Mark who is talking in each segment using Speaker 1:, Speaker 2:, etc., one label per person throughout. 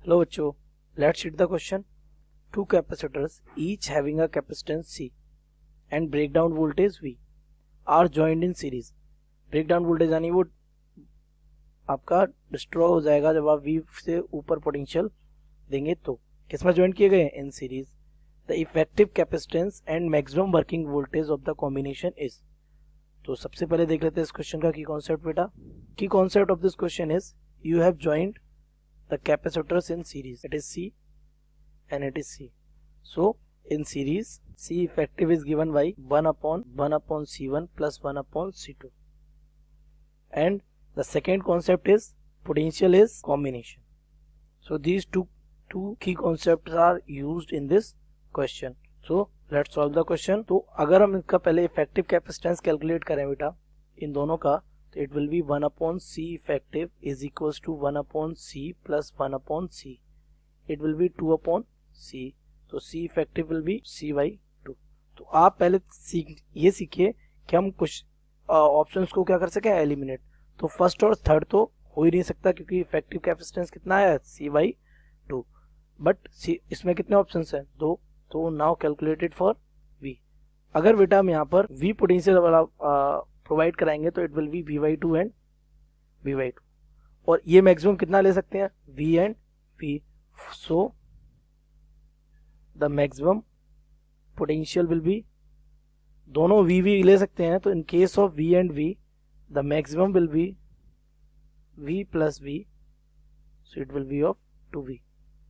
Speaker 1: Hello बच्चों, let's read the question. Two capacitors each having a capacitance C and breakdown voltage V are joined in series. breakdown voltage यानी वो आपका destroy हो जाएगा जब आप V से ऊपर पोटेंशियल देंगे तो किसमें ज्वाइन किए गए in series. The effective capacitance and maximum working voltage of the combination is. तो सबसे पहले देख लेते हैं इस क्वेश्चन का की कॉन्सेप्ट. बेटा की concept of this question is you have joined the capacitors in series, it is C and it is C. So in series C effective is given by 1 upon C1 plus 1 upon C2, and the second concept is potential is combination. So these two key concepts are used in this question. So let's solve the question. तो अगर हम इसका पहले effective capacitance calculate करें बेटा इन दोनों का, तो it will be 1 upon C effective is equals to 1 upon C plus 1 upon C. It will be 2 upon C. तो C effective will be C by 2. तो आप पहले ये सीखिए कि हम कुछ ऑप्शंस को क्या कर सकें, एलिमिनेट. तो फर्स्ट और थर्ड तो हो ही नहीं सकता क्योंकि इफेक्टिव कैपेसिटेंस कितना है C by 2. बट इसमें कितने ऑप्शंस हैं, 2. तो नाउ कैलकुलेटेड फॉर V. अगर बेटा हम यहाँ पर V पोटेंशियल वाला प्रोवाइड कराएंगे तो it will be V by 2 and V by 2. और ये मैक्सिमम कितना ले सकते हैं, V and V. So the maximum potential will be, दोनों V ले सकते हैं. तो in case of V and V the maximum will be V plus V. So it will be of 2V.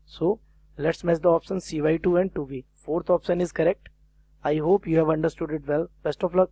Speaker 1: So let's match the option C by 2 and 2V. Fourth option is correct. I hope you have understood it well. Best of luck.